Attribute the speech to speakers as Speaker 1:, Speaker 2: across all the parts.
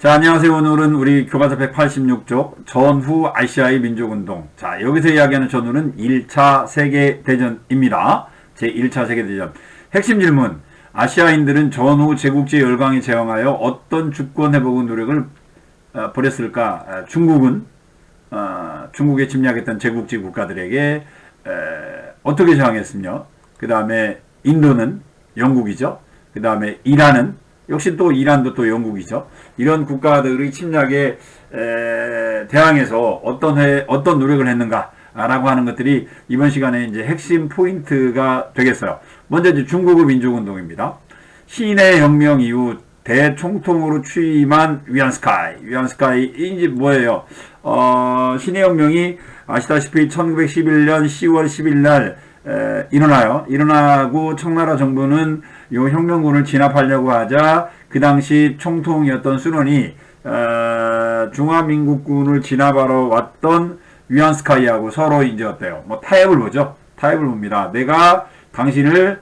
Speaker 1: 자, 안녕하세요. 오늘은 우리 교과서 186쪽 전후 아시아의 민족운동. 자, 여기서 이야기하는 전후는 1차 세계대전입니다. 제1차 세계대전. 핵심 질문. 아시아인들은 전후 제국주의 열강에 저항하여 어떤 주권 회복의 노력을 벌였을까? 중국은 중국에 침략했던 제국주의 국가들에게 어떻게 저항했으며, 그 다음에 인도는 영국이죠. 그 다음에 이란은 역시 또 이란도 또 영국이죠. 이런 국가들의 침략에 대항해서 어떤 노력을 했는가라고 하는 것들이 이번 시간에 이제 핵심 포인트가 되겠어요. 먼저 이제 중국의 민족운동입니다. 신의 혁명 이후 대총통으로 취임한 위안스카이. 이제 뭐예요? 신의 혁명이 아시다시피 1911년 10월 10일 날 일어나요. 일어나고 청나라 정부는 요 혁명군을 진압하려고 하자 그 당시 총통이었던 수련이 중화민국군을 진압하러 왔던 위안스카이하고 서로 이제 어때요? 뭐 타협을 보죠. 타협을 봅니다. 내가 당신을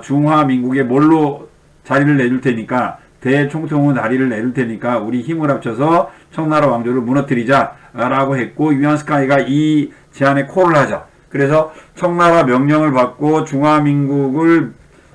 Speaker 1: 중화민국에 뭘로 자리를 내줄 테니까, 대총통은 자리를 내줄 테니까 우리 힘을 합쳐서 청나라 왕조를 무너뜨리자라고 했고, 위안스카이가 이 제안에 콜을 하죠. 그래서 청나라 명령을 받고 중화민국을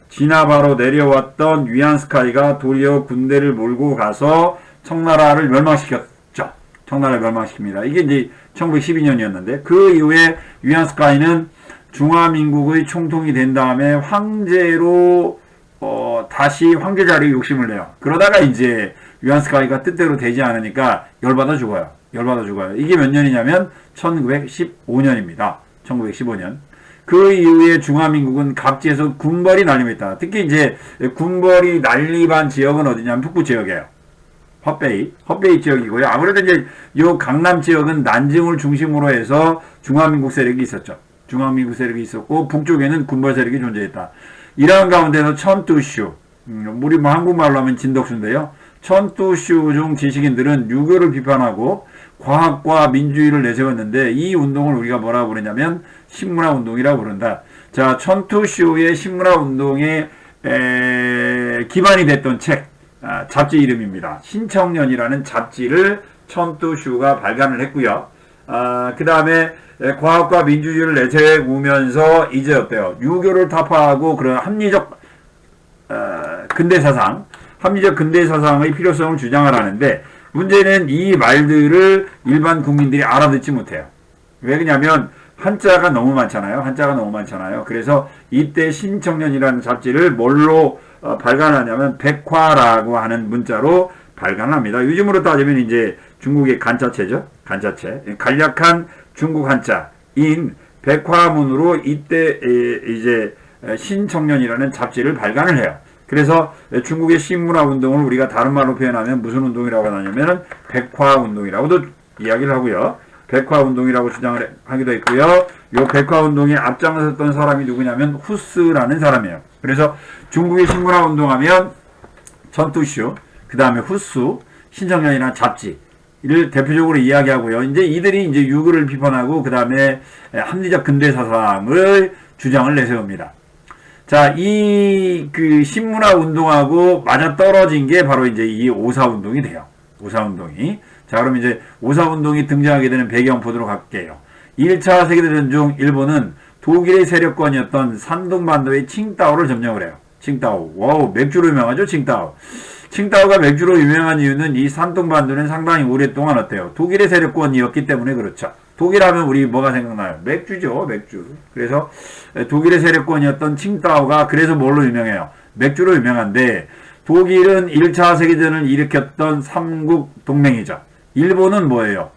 Speaker 1: 진압하러 내려왔던 위안스카이가 도리어 군대를 몰고 가서 청나라를 멸망시켰죠. 청나라를 멸망시킵니다. 이게 이제 1912년이었는데, 그 이후에 위안스카이는 중화민국의 총통이 된 다음에 황제로 다시 황제 자리에 욕심을 내요. 그러다가 이제 위안스카이가 뜻대로 되지 않으니까 열받아 죽어요. 이게 몇 년이냐면 1915년입니다. 1915년. 그 이후에 중화민국은 각지에서 군벌이 난립니다. 특히 이제 군벌이 난립한 지역은 어디냐면 북부 지역이에요. 헛베이 지역이고요. 아무래도 이제 요 강남 지역은 난징을 중심으로 해서 중화민국 세력이 있었죠. 중화민국 세력이 있었고, 북쪽에는 군벌 세력이 존재했다. 이러한 가운데서 천투슈, 우리 뭐 한국말로 하면 진덕수인데요. 천투슈 중 지식인들은 유교를 비판하고 과학과 민주주의를 내세웠는데, 이 운동을 우리가 뭐라고 부르냐면 신문화운동이라고 부른다. 자, 천투슈의 신문화운동에 기반이 됐던 책, 잡지 이름입니다. 신청년이라는 잡지를 천투슈가 발간을 했고요. 그 다음에 과학과 민주주의를 내세우면서 이제 어때요? 유교를 타파하고 그런 합리적 근대사상의 필요성을 주장을 하는데, 문제는 이 말들을 일반 국민들이 알아듣지 못해요. 왜 그러냐면 한자가 너무 많잖아요. 그래서 이때 신청년이라는 잡지를 뭘로 발간하냐면 백화라고 하는 문자로 발간합니다. 요즘으로 따지면 이제 중국의 간자체죠. 간략한 중국 한자인 백화문으로 이때 이제 신청년이라는 잡지를 발간을 해요. 그래서 중국의 신문화운동을 우리가 다른 말로 표현하면 무슨 운동이라고 하냐면 백화운동이라고도 이야기를 하고요. 백화운동이라고 주장을 하기도 했고요. 요 백화운동에 앞장섰던 사람이 누구냐면 후스라는 사람이에요. 그래서 중국의 신문화운동하면 천투슈, 그 다음에 후스, 신청년이라는 잡지를 대표적으로 이야기하고요. 이제 이들이 이제 유교를 비판하고 그 다음에 합리적 근대 사상을 주장을 내세웁니다. 자, 그 신문화 운동하고 맞아 떨어진 게 바로 이제 이 오사운동이 돼요. 오사운동이. 자, 그럼 이제 오사운동이 등장하게 되는 배경 보도록 할게요. 1차 세계대전 중 일본은 독일의 세력권이었던 산둥반도의 칭다오를 점령을 해요. 칭다오. 와우, 맥주로 유명하죠, 칭다오. 칭다오가 맥주로 유명한 이유는 이 산둥반도는 상당히 오랫동안 어때요? 독일의 세력권이었기 때문에 그렇죠. 독일 하면 우리 뭐가 생각나요? 맥주죠, 맥주. 그래서 독일의 세력권이었던 칭다오가 그래서 뭘로 유명해요? 맥주로 유명한데, 독일은 1차 세계대전을 일으켰던 삼국 동맹이죠. 일본은 뭐예요?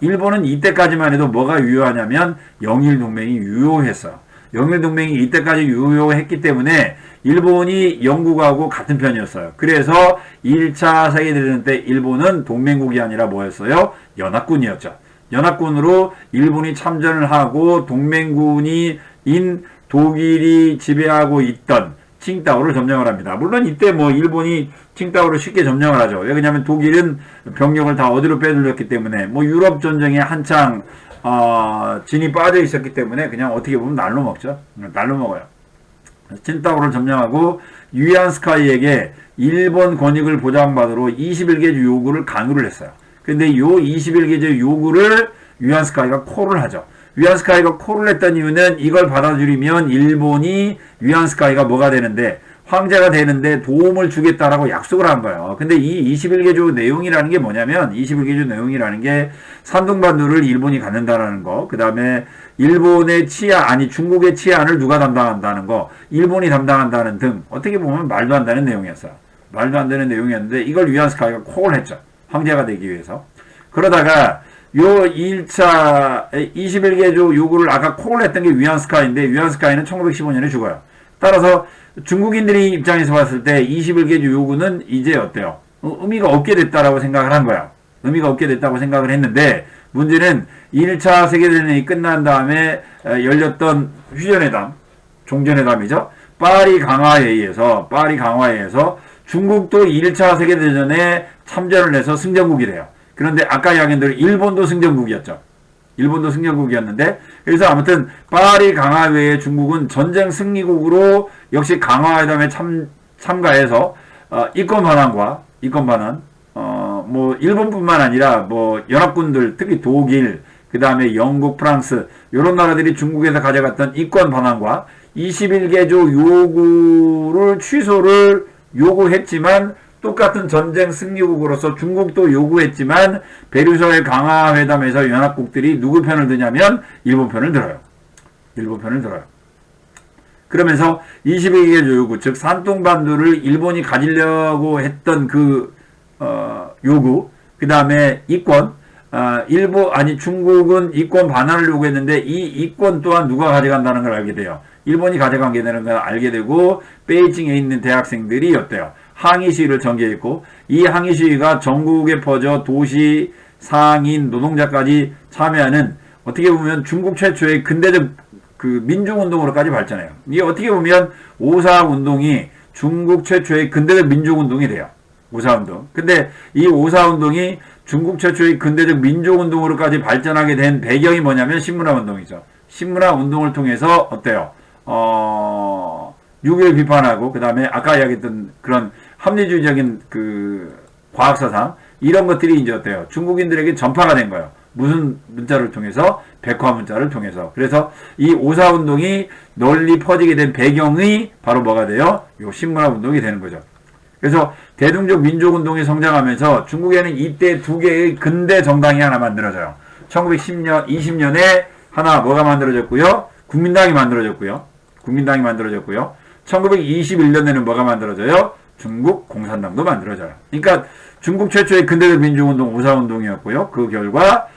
Speaker 1: 일본은 이때까지만 해도 뭐가 유효하냐면 영일동맹이 유효했어요. 영일동맹이 이때까지 유효했기 때문에 일본이 영국하고 같은 편이었어요. 그래서 1차 세계대전 때 일본은 동맹국이 아니라 뭐였어요? 연합군이었죠. 연합군으로 일본이 참전을 하고 동맹군인 독일이 지배하고 있던 칭다오를 점령을 합니다. 물론 이때 뭐 일본이 칭다오를 쉽게 점령을 하죠. 왜 그러냐면 독일은 병력을 다 어디로 빼돌렸기 때문에, 뭐 유럽 전쟁에 한창 진이 빠져 있었기 때문에 그냥 어떻게 보면 날로 먹죠. 날로 먹어요. 칭다오를 점령하고 유얀스카이에게 일본 권익을 보장받으러 21개조 요구를 강요를 했어요. 근데 요 21개조 요구를 유얀스카이가 콜을 하죠. 유얀스카이가 콜을 했던 이유는 이걸 받아들이면 일본이 유얀스카이가 뭐가 되는데 황제가 되는데 도움을 주겠다라고 약속을 한 거예요. 근데 이 21개조 내용이라는 게 뭐냐면 21개조 내용이라는 게 산둥반도를 일본이 갖는다라는 거, 그 다음에 일본의 치안, 아니 중국의 치안을 누가 담당한다는 거, 일본이 담당한다는 등 어떻게 보면 말도 안 되는 내용이었어요. 말도 안 되는 내용이었는데 이걸 유얀스카이가 콜을 했죠. 황제가 되기 위해서. 그러다가 요 1차 21개조 요구를 아까 콜을 했던 게 유얀스카이인데 유얀스카이는 1915년에 죽어요. 따라서 중국인들이 입장에서 봤을 때 21개조 요구는 이제 어때요? 의미가 없게 됐다라고 생각을 한 거야. 의미가 없게 됐다고 생각을 했는데 문제는 1차 세계대전이 끝난 다음에 열렸던 휴전회담, 종전회담이죠. 파리 강화회의에서 중국도 1차 세계대전에 참전을 해서 승전국이 돼요. 그런데 아까 이야기한 대로 일본도 승전국이었죠. 일본도 승전국이었는데 그래서 아무튼 파리 강화회의에 중국은 전쟁 승리국으로 역시 강화회담에 참가해서 이권 반환 뭐 일본뿐만 아니라 뭐 연합군들 특히 독일 그다음에 영국 프랑스 이런 나라들이 중국에서 가져갔던 이권 반환과 21개조 요구를 취소를 요구했지만 똑같은 전쟁 승리국으로서 중국도 요구했지만 베르사유 강화회담에서 연합국들이 누구 편을 드냐면 일본 편을 들어요. 일본 편을 들어요. 그러면서 21개조 요구, 즉 산둥반도를 일본이 가지려고 했던 그 요구, 그 다음에 이권, 중국은 이권 반환을 요구했는데 이 이권 또한 누가 가져간다는 걸 알게 돼요. 일본이 가져가게 되는 걸 알게 되고 베이징에 있는 대학생들이 어때요? 항의 시위를 전개했고 이 항의 시위가 전국에 퍼져 도시, 상인, 노동자까지 참여하는 어떻게 보면 중국 최초의 근대적 그 민중운동으로까지 발전해요. 이게 어떻게 보면 오사운동이 중국 최초의 근대적 민중운동이 돼요. 오사운동. 근데 이 오사운동이 중국 최초의 근대적 민족운동으로까지 발전하게 된 배경이 뭐냐면 신문화운동이죠. 신문화운동을 통해서 어때요? 6.25 비판하고 그 다음에 아까 이야기했던 그런 합리주의적인 그 과학사상 이런 것들이 이제 어때요? 중국인들에게 전파가 된 거예요. 무슨 문자를 통해서? 백화 문자를 통해서. 그래서 이 오사운동이 널리 퍼지게 된 배경이 바로 뭐가 돼요? 요 신문화운동이 되는 거죠. 그래서 대중적 민족운동이 성장하면서 중국에는 이때 두 개의 근대 정당이 하나 만들어져요. 1910년, 20년에 하나 뭐가 만들어졌고요? 국민당이 만들어졌고요. 1921년에는 뭐가 만들어져요? 중국 공산당도 만들어져요. 그러니까 중국 최초의 근대적 민족운동 오사운동이었고요. 그 결과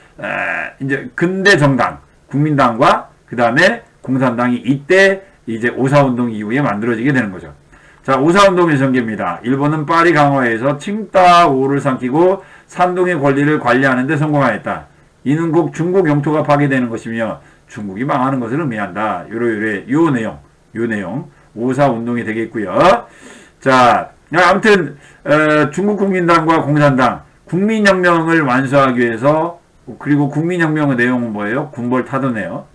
Speaker 1: 이제 근대 정당 국민당과 그 다음에 공산당이 이때 이제 오사운동 이후에 만들어지게 되는 거죠. 자, 오사운동의 전개입니다. 일본은 파리 강화에서 칭다오를 삼키고 산둥의 권리를 관리하는 데 성공하였다. 이는 곧 중국 영토가 파괴되는 것이며 중국이 망하는 것을 의미한다. 요 내용 오사운동이 되겠고요. 자, 아무튼 중국 국민당과 공산당 국민혁명을 완수하기 위해서 그리고 국민혁명의 내용은 뭐예요? 군벌타도네요.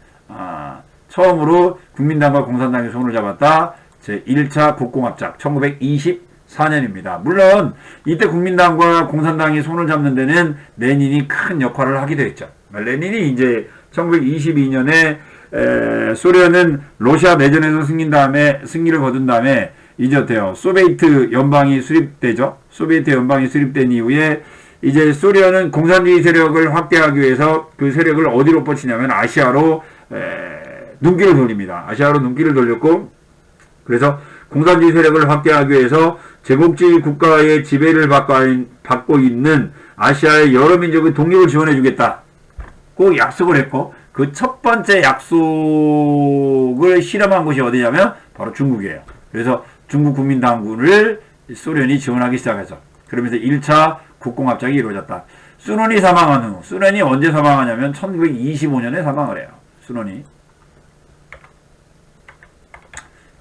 Speaker 1: 처음으로 국민당과 공산당이 손을 잡았다. 제1차 국공합작 1924년입니다. 물론 이때 국민당과 공산당이 손을 잡는 데는 레닌이 큰 역할을 하기도 했죠. 레닌이 이제 1922년에 소련은 러시아 내전에서 승리를 거둔 다음에 이제 어때요? 소비에트 연방이 수립되죠. 소비에트 연방이 수립된 이후에 이제 소련은 공산주의 세력을 확대하기 위해서 그 세력을 어디로 뻗치냐면 아시아로 눈길을 돌립니다. 아시아로 눈길을 돌렸고 그래서 공산주의 세력을 확대하기 위해서 제국주의 국가의 지배를 받고 있는 아시아의 여러 민족의 독립을 지원해 주겠다. 꼭 약속을 했고 그 첫 번째 약속을 실험한 곳이 어디냐면 바로 중국이에요. 그래서 중국 국민당군을 소련이 지원하기 시작해서 그러면서 1차 국공합작이 이루어졌다. 순원이 사망한 후, 순원이 언제 사망하냐면 1925년에 사망을 해요. 순원이.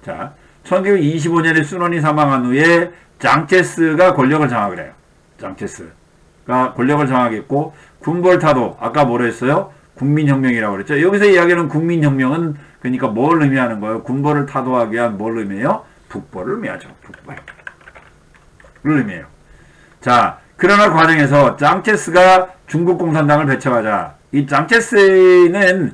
Speaker 1: 자, 1925년에 순원이 사망한 후에 장체스가 권력을 장악을 해요. 장체스가 권력을 장악했고 군벌타도 아까 뭐라 했어요? 국민혁명이라고 그랬죠. 여기서 이야기하는 국민혁명은 그러니까 뭘 의미하는 거예요? 군벌을 타도하기 위한 뭘 의미해요? 북벌을 의미하죠. 북벌을 의미해요. 자, 그러나 과정에서 짱체스가 중국 공산당을 배척하자. 이 짱체스는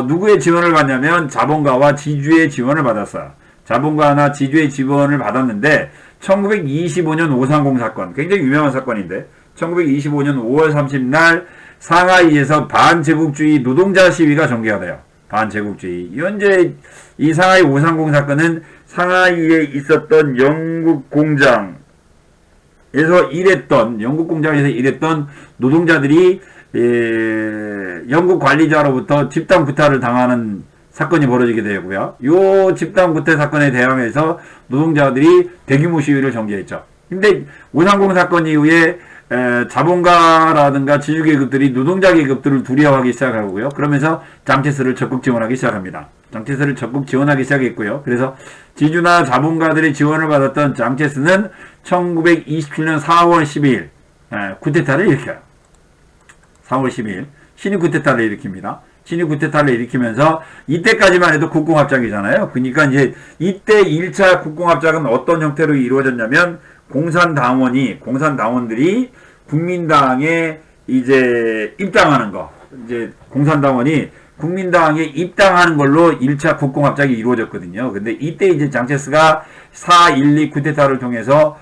Speaker 1: 누구의 지원을 받냐면 자본가와 지주의 지원을 받았어요. 자본가나 지주의 지원을 받았는데 1925년 530 사건, 굉장히 유명한 사건인데 1925년 5월 30날 상하이에서 반제국주의 노동자 시위가 전개가 돼요. 반제국주의. 현재 이 상하이 530 사건은 상하이에 있었던 영국 공장에서 일했던 노동자들이 영국 관리자로부터 집단 구타를 당하는 사건이 벌어지게 되고요. 요 집단 구타 사건에 대항해서 노동자들이 대규모 시위를 전개했죠. 근데 530 사건 이후에 자본가라든가 지주계급들이 노동자 계급들을 두려워하기 시작하고요. 그러면서 짱체스를 적극 지원하기 시작합니다. 짱체스를 적극 지원하기 시작했고요. 그래서 지주나 자본가들의 지원을 받았던 짱체스는 1927년 4월 12일 쿠데타를 일으켜요. 4월 12일 신입 쿠데타를 일으킵니다. 신입 쿠데타를 일으키면서 이때까지만 해도 국공합작이잖아요. 그러니까 이제 이때 1차 국공합작은 어떤 형태로 이루어졌냐면 공산당원들이 국민당에 이제 입당하는 거. 이제 공산당원이 국민당에 입당하는 걸로 1차 국공합작이 이루어졌거든요. 근데 이때 이제 짱체스가 4.12 쿠데타를 통해서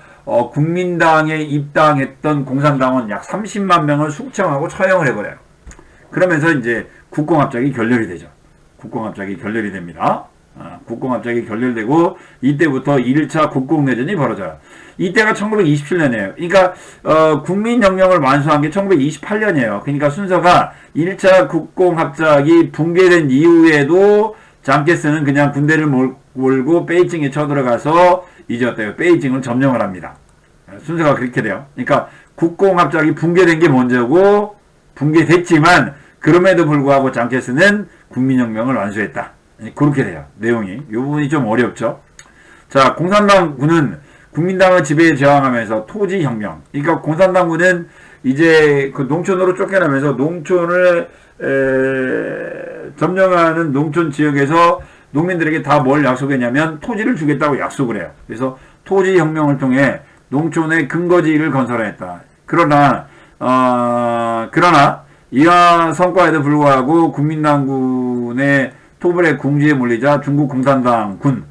Speaker 1: 국민당에 입당했던 공산당원 약 30만 명을 숙청하고 처형을 해버려요. 그러면서 이제 국공합작이 결렬이 되죠. 국공합작이 결렬이 됩니다. 국공합작이 결렬되고 이때부터 1차 국공내전이 벌어져요. 이때가 1927년이에요. 그러니까 국민혁명을 완수한 게 1928년이에요. 그러니까 순서가 1차 국공합작이 붕괴된 이후에도 짱체스는 그냥 군대를 몰고 베이징에 쳐들어가서 이제 어때요? 베이징을 점령을 합니다. 순서가 그렇게 돼요. 그러니까 국공합작이 붕괴된 게 먼저고 붕괴됐지만 그럼에도 불구하고 짱체스는 국민혁명을 완수했다. 그렇게 돼요. 내용이. 이 부분이 좀 어렵죠. 자, 공산당군은 국민당을 지배에 저항하면서 토지혁명. 그러니까 공산당군은 이제 그 농촌으로 쫓겨나면서 농촌을 점령하는 농촌 지역에서 농민들에게 다 뭘 약속했냐면 토지를 주겠다고 약속을 해요. 그래서 토지혁명을 통해 농촌의 근거지를 건설했다. 그러나 이러한 성과에도 불구하고 국민당군의 토벌의 궁지에 몰리자 중국 공산당군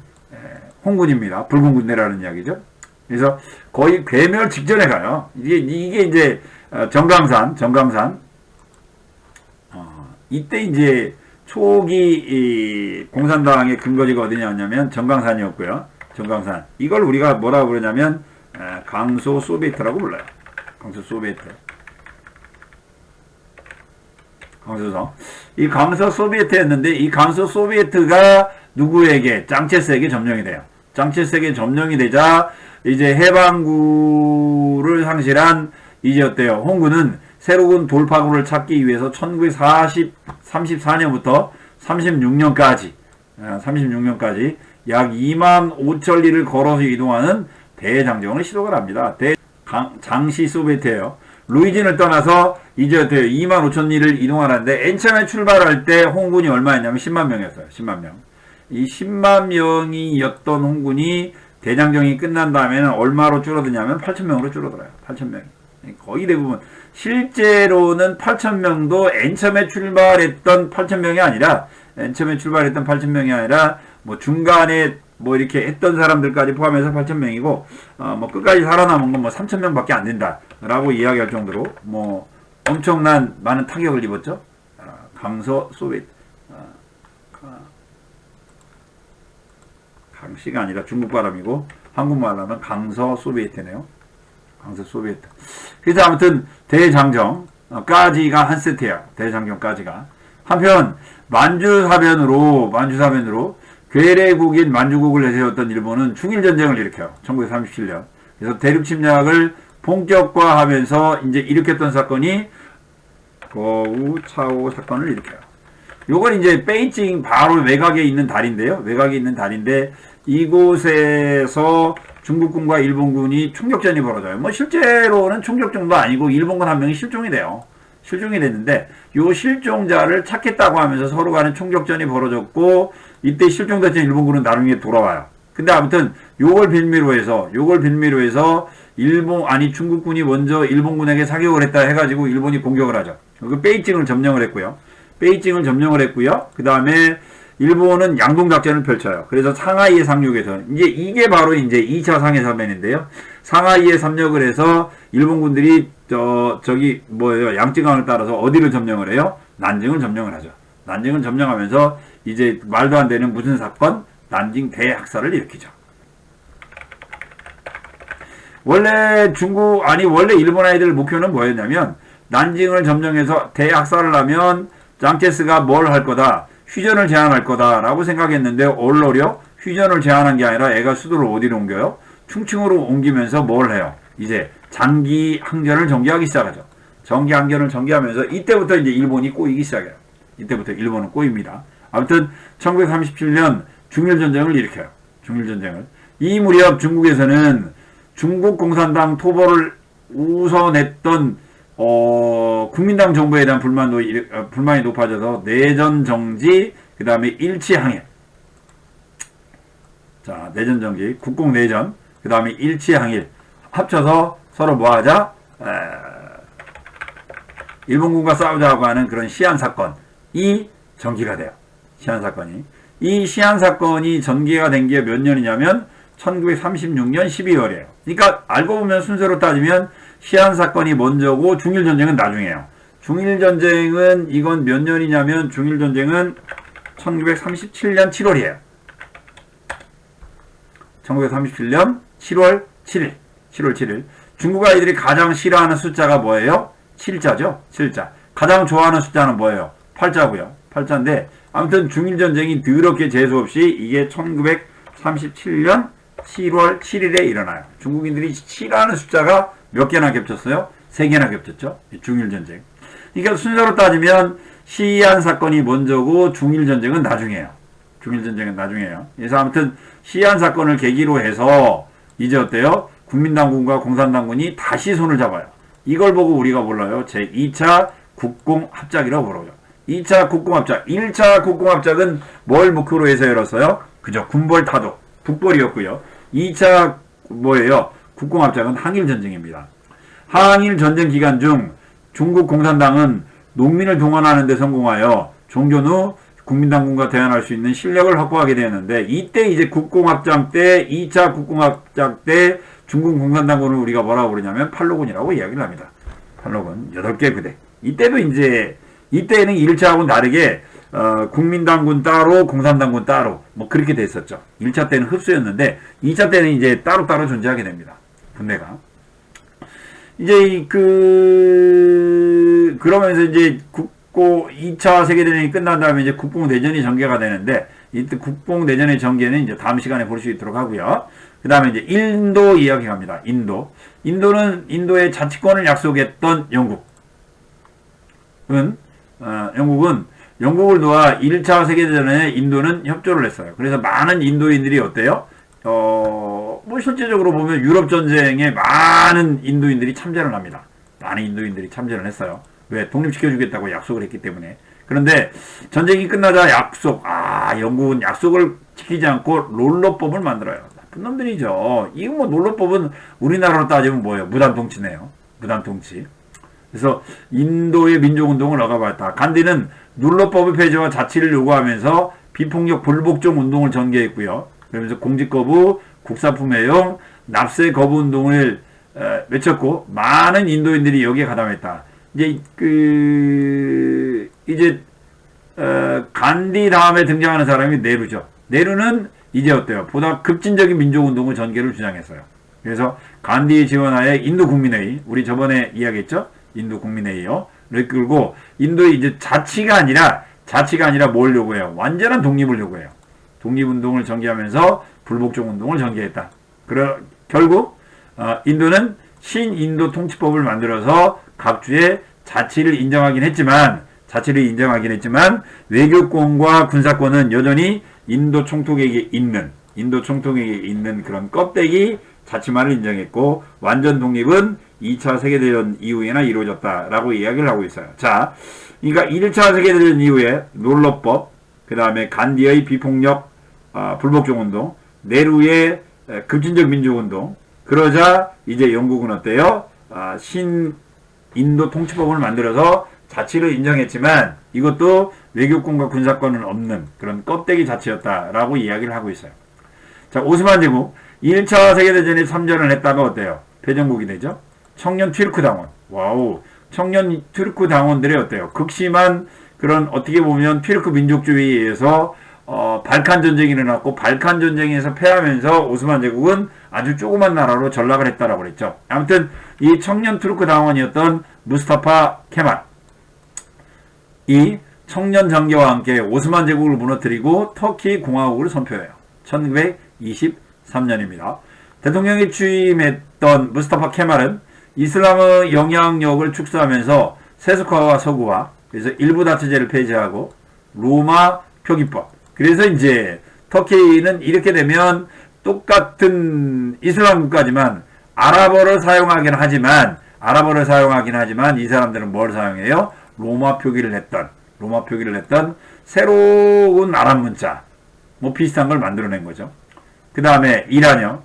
Speaker 1: 홍군입니다. 붉은 군대라는 이야기죠. 그래서 거의 괴멸 직전에 가요. 이게 이제 정강산 이때 이제 초기 공산당의 근거지가 어디냐면 정강산이었고요. 정강산 이걸 우리가 뭐라고 부르냐면 강소 소비에트라고 불러요. 강소 소비에트. 강소성. 이 강서 소비에트였는데 이 강서 소비에트가 누구에게? 짱체스에게 점령이 돼요. 짱체스에게 점령이 되자 이제 해방구를 상실한 이제 어때요? 홍군은 새로운 돌파구를 찾기 위해서 1934년부터 36년까지 약 2만 5천 리를 걸어서 이동하는 대장정을 시도를 합니다. 장시 소비에트예요. 루이진을 떠나서 이제 어때요? 2만 5천 리를 이동하는데 맨 처음에 출발할 때 홍군이 얼마였냐면 10만 명이었어요. 10만 명. 이 10만 명이었던 홍군이 대장정이 끝난 다음에는 얼마로 줄어드냐면 8천 명으로 줄어들어요. 8천 명이. 거의 대부분. 실제로는 8천 명도 맨 처음에 출발했던 8천 명이 아니라 뭐 중간에 뭐 이렇게 했던 사람들까지 포함해서 8천 명이고 뭐 끝까지 살아남은 건 뭐 3천 명밖에 안 된다라고 이야기할 정도로 뭐 엄청난 많은 타격을 입었죠. 강서 소비에트. 강씨가 아니라 중국 발음이고 한국말로 하면 강서 소비에트네요. 강서 소비에트. 그래서 아무튼 대장정까지가 한 세트야. 대장정까지가. 한편 만주사변으로 괴뢰국인 만주국을 내세웠던 일본은 중일전쟁을 일으켜요. 1937년. 그래서 대륙 침략을 본격화하면서 이제 일으켰던 사건이 거우차오 사건을 일으켜요. 요건 이제 베이징 바로 외곽에 있는 다리인데요. 외곽에 있는 다리인데 이곳에서 중국군과 일본군이 총격전이 벌어져요. 뭐 실제로는 총격전도 아니고 일본군 한 명이 실종이 돼요. 실종이 됐는데 요 실종자를 찾겠다고 하면서 서로 간에 총격전이 벌어졌고 이때 실종됐던 일본군은 나중에 돌아와요. 근데 아무튼 요걸 빌미로 해서 중국군이 먼저 일본군에게 사격을 했다 해가지고 일본이 공격을 하죠. 그 베이징을 점령을 했고요. 그 다음에 일본은 양동작전을 펼쳐요. 그래서 상하이에 상륙해서 이게 바로 이제 2차 상해사변인데요. 상하이에 상륙을 해서 일본군들이 양쯔강을 따라서 어디를 점령을 해요? 난징을 점령을 하죠. 난징을 점령하면서 이제 말도 안 되는 무슨 사건? 난징 대학살을 일으키죠. 원래 일본 아이들 목표는 뭐였냐면 난징을 점령해서 대학살을 하면 짱체스가 뭘 할 거다? 휴전을 제안할 거다라고 생각했는데 얼로려 휴전을 제안한 게 아니라 애가 수도를 어디로 옮겨요? 충칭으로 옮기면서 뭘 해요? 이제 장기 항전을 전개하기 시작하죠. 장기 항전을 전개하면서 이때부터 이제 일본이 꼬이기 시작해요. 이때부터 일본은 꼬입니다. 아무튼 1937년 중일전쟁을 일으켜요. 중일전쟁을. 이 무렵 중국에서는 중국 공산당 토벌을 우선했던 국민당 정부에 대한 불만이 높아져서 내전 정지, 그 다음에 일치항해. 자, 내전 정지, 국공 내전, 그 다음에 일치항일 합쳐서 서로 뭐 하자? 일본군과 싸우자고 하는 그런 시안 사건이 전개가 돼요. 시안 사건이. 이 시안 사건이 전개가 된 게 몇 년이냐면 1936년 12월이에요. 그러니까 알고 보면 순서로 따지면 시안 사건이 먼저고 중일전쟁은 나중이에요. 중일전쟁은 이건 몇 년이냐면 중일전쟁은 1937년 7월이에요. 1937년 7월 7일. 7월 7일. 중국 아이들이 가장 싫어하는 숫자가 뭐예요? 7자죠. 7자. 가장 좋아하는 숫자는 뭐예요? 8자고요. 8자인데 아무튼 중일전쟁이 더럽게 재수없이 이게 1937년 7월 7일에 일어나요. 중국인들이 싫어하는 숫자가 몇 개나 겹쳤어요? 3개나 겹쳤죠. 중일전쟁. 그러니까 순서로 따지면 시안 사건이 먼저고 중일전쟁은 나중이에요. 중일전쟁은 나중이에요. 그래서 아무튼 시안 사건을 계기로 해서 이제 어때요? 국민당군과 공산당군이 다시 손을 잡아요. 이걸 보고 우리가 불러요. 제2차 국공합작이라고 부르죠. 2차 국공합작. 1차 국공합작은 뭘 목표로 해서 열었어요? 그죠. 군벌타도. 북벌이었고요. 2차 뭐예요? 국공합작은 항일전쟁입니다. 항일전쟁 기간 중 중국 공산당은 농민을 동원하는 데 성공하여 종전 후 국민당군과 대항할 수 있는 실력을 확보하게 되었는데 이때 이제 국공합작 때 2차 국공합작 때 중국 공산당군을 우리가 뭐라고 부르냐면 팔로군이라고 이야기를 합니다. 팔로군 8개 부대. 이때는 1차하고는 다르게 국민당군 따로 공산당군 따로 뭐 그렇게 됐었죠. 1차 때는 흡수였는데 2차 때는 이제 따로따로 존재하게 됩니다. 군대가. 이제 그러면서 이제 2차 세계대전이 끝난 다음에 이제 국공대전이 전개가 되는데 이때 국공대전의 전개는 이제 다음 시간에 볼 수 있도록 하고요. 그 다음에 이제 인도 이야기 갑니다. 인도는 인도의 자치권을 약속했던 영국을 놓아 1차 세계대전에 인도는 협조를 했어요. 그래서 많은 인도인들이 어때요? 뭐 실제적으로 보면 유럽전쟁에 많은 인도인들이 참전을 합니다. 많은 인도인들이 참전을 했어요. 왜? 독립시켜주겠다고 약속을 했기 때문에. 그런데 전쟁이 끝나자 영국은 약속을 지키지 않고 롤러법을 만들어요. 나쁜 놈들이죠. 이거 뭐 롤러법은 우리나라로 따지면 뭐예요? 무단통치네요. 무단통치. 그래서 인도의 민족운동을 억압했다. 간디는 룰러법의 폐지와 자치를 요구하면서 비폭력 불복종 운동을 전개했고요. 그러면서 공직거부, 국사품 애용, 납세 거부 운동을 외쳤고 많은 인도인들이 여기에 가담했다. 이제 간디 다음에 등장하는 사람이 네루죠. 네루는 이제 어때요? 보다 급진적인 민족운동의 전개를 주장했어요. 그래서 간디의 지원하에 인도국민회의, 우리 저번에 이야기했죠? 인도국민회의요. 를 끌고 인도의 이제 자치가 아니라 뭘 요구해요? 완전한 독립을 요구해요. 독립운동을 전개하면서 불복종 운동을 전개했다. 결국 인도는 신인도 통치법을 만들어서 각주의 자치를 인정하긴 했지만 외교권과 군사권은 여전히 인도 총독에게 있는 그런 껍데기 자치만을 인정했고 완전 독립은 2차 세계대전 이후에나 이루어졌다라고 이야기를 하고 있어요. 자, 그러니까 1차 세계대전 이후에 롤러법, 그 다음에 간디의 비폭력 불복종운동, 네루의 급진적 민주운동, 그러자 이제 영국은 어때요? 신인도 통치법을 만들어서 자치를 인정했지만 이것도 외교권과 군사권은 없는 그런 껍데기 자치였다라고 이야기를 하고 있어요. 자, 오스만 제국 1차 세계대전에 참전을 했다가 어때요? 패전국이 되죠. 청년 튀르크 당원. 와우. 청년 튀르크 당원들이 어때요? 극심한 그런 어떻게 보면 튀르크 민족주의에 의해서 발칸 전쟁이 일어났고 발칸 전쟁에서 패하면서 오스만 제국은 아주 조그만 나라로 전락을 했다라고 그랬죠. 아무튼 이 청년 튀르크 당원이었던 무스타파 케말 이 청년 장교와 함께 오스만 제국을 무너뜨리고 터키 공화국을 선포해요. 1923년입니다. 대통령이 취임했던 무스타파 케말은 이슬람의 영향력을 축소하면서 세속화와 서구화, 그래서 일부 다처제를 폐지하고 로마 표기법. 그래서 이제 터키는 이렇게 되면 똑같은 이슬람 국가지만 아랍어를 사용하긴 하지만 이 사람들은 뭘 사용해요? 로마 표기를 했던 새로운 아랍 문자 뭐 비슷한 걸 만들어낸 거죠. 그 다음에 이란요.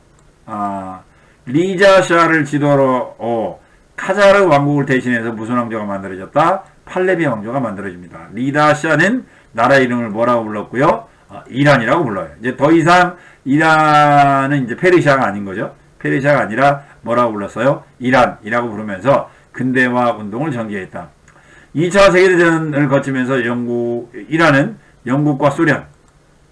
Speaker 1: 리자샤를 지도로 카자르 왕국을 대신해서 무슨 왕조가 만들어졌다? 팔레비 왕조가 만들어집니다. 리다샤는 나라 이름을 뭐라고 불렀고요? 이란이라고 불러요. 이제 더 이상 이란은 이제 페르시아가 아닌 거죠. 페르시아가 아니라 뭐라고 불렀어요? 이란이라고 부르면서 근대화 운동을 전개했다. 2차 세계대전을 거치면서 이란은 영국과 소련,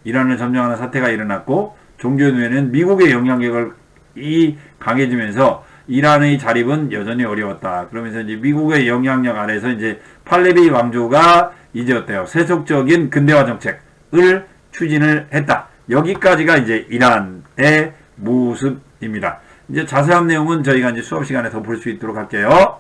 Speaker 1: 이란을 점령하는 사태가 일어났고 종전후에는 미국의 영향력이 강해지면서 이란의 자립은 여전히 어려웠다. 그러면서 이제 미국의 영향력 아래서 이제 팔레비 왕조가 이제 어때요? 세속적인 근대화 정책을 추진을 했다. 여기까지가 이제 이란의 모습입니다. 이제 자세한 내용은 저희가 이제 수업 시간에 더 볼 수 있도록 할게요.